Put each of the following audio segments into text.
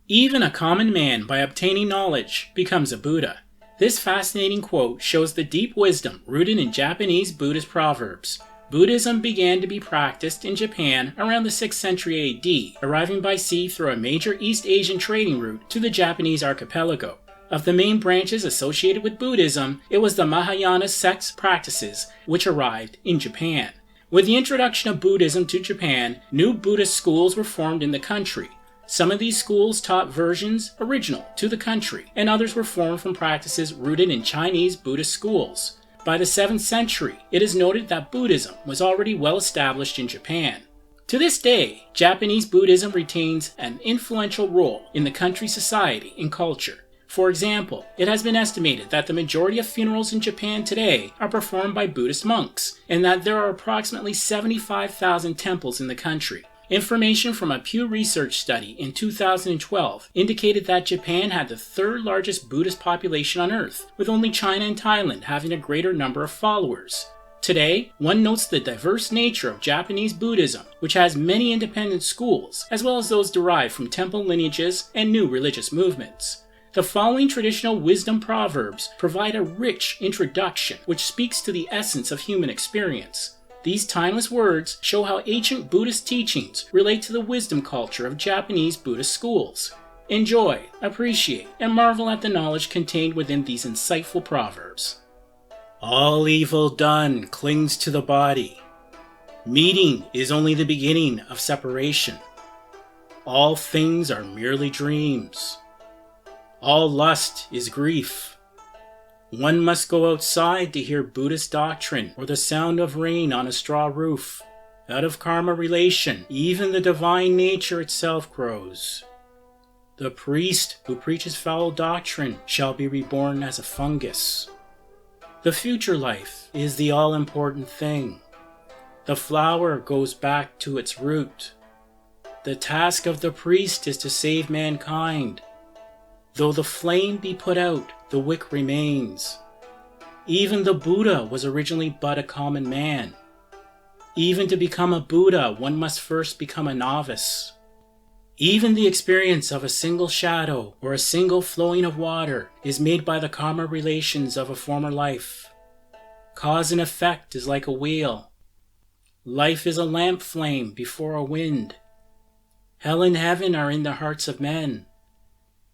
Even a common man, by obtaining knowledge, becomes a Buddha. This fascinating quote shows the deep wisdom rooted in Japanese Buddhist proverbs. Buddhism began to be practiced in Japan around the 6th century AD, arriving by sea through a major East Asian trading route to the Japanese archipelago. Of the main branches associated with Buddhism, it was the Mahayana sect practices which arrived in Japan. With the introduction of Buddhism to Japan, new Buddhist schools were formed in the country. Some of these schools taught versions original to the country, and others were formed from practices rooted in Chinese Buddhist schools. By the 7th century, it is noted that Buddhism was already well established in Japan. To this day, Japanese Buddhism retains an influential role in the country's society and culture. For example, it has been estimated that the majority of funerals in Japan today are performed by Buddhist monks, and that there are approximately 75,000 temples in the country. Information from a Pew Research study in 2012 indicated that Japan had the third largest Buddhist population on Earth, with only China and Thailand having a greater number of followers. Today, one notes the diverse nature of Japanese Buddhism, which has many independent schools, as well as those derived from temple lineages and new religious movements. The following traditional wisdom proverbs provide a rich introduction which speaks to the essence of human experience. These timeless words show how ancient Buddhist teachings relate to the wisdom culture of Japanese Buddhist schools. Enjoy, appreciate, and marvel at the knowledge contained within these insightful proverbs. All evil done clings to the body. Meeting is only the beginning of separation. All things are merely dreams. All lust is grief. One must go outside to hear Buddhist doctrine or the sound of rain on a straw roof. Out of karma relation, even the divine nature itself grows. The priest who preaches foul doctrine shall be reborn as a fungus. The future life is the all-important thing. The flower goes back to its root. The task of the priest is to save mankind. Though the flame be put out, the wick remains. Even the Buddha was originally but a common man. Even to become a Buddha, one must first become a novice. Even the experience of a single shadow or a single flowing of water is made by the karma relations of a former life. Cause and effect is like a wheel. Life is a lamp flame before a wind. Hell and heaven are in the hearts of men.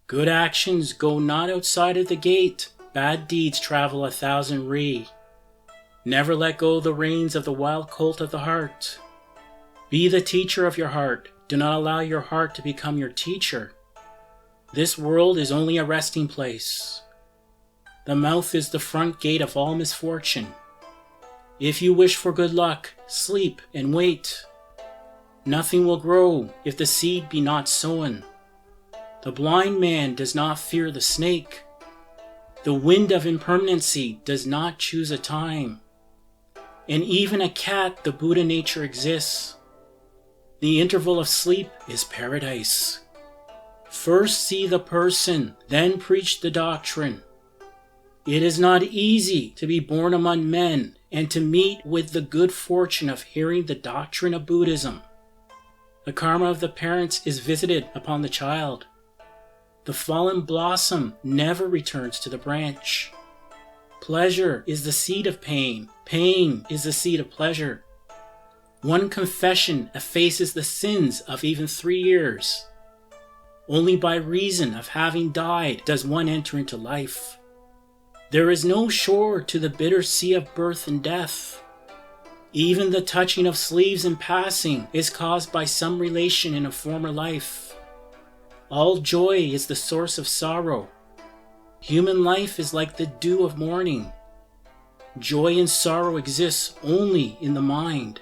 Good actions go not outside of the gate. Bad deeds travel 1,000 ri. Never let go the reins of the wild colt of the heart. Be the teacher of your heart. Do not allow your heart to become your teacher. This world is only a resting place. The mouth is the front gate of all misfortune. If you wish for good luck, sleep and wait. Nothing will grow if the seed be not sown. The blind man does not fear the snake. The wind of impermanency does not choose a time. In even a cat, the Buddha nature exists. The interval of sleep is paradise. First see the person, then preach the doctrine. It is not easy to be born among men and to meet with the good fortune of hearing the doctrine of Buddhism. The karma of the parents is visited upon the child. The fallen blossom never returns to the branch. Pleasure is the seed of pain. Pain is the seed of pleasure. One confession effaces the sins of even 3 years. Only by reason of having died does one enter into life. There is no shore to the bitter sea of birth and death. Even the touching of sleeves in passing is caused by some relation in a former life. All joy is the source of sorrow. Human life is like the dew of morning. Joy and sorrow exist only in the mind.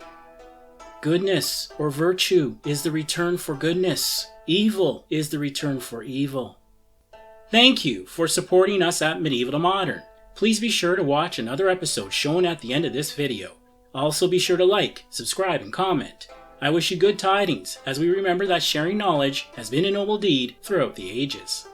Goodness or virtue is the return for goodness. Evil is the return for evil. Thank you for supporting us at Medieval to Modern. Please be sure to watch another episode shown at the end of this video. Also be sure to like, subscribe, and comment. I wish you good tidings, as we remember that sharing knowledge has been a noble deed throughout the ages.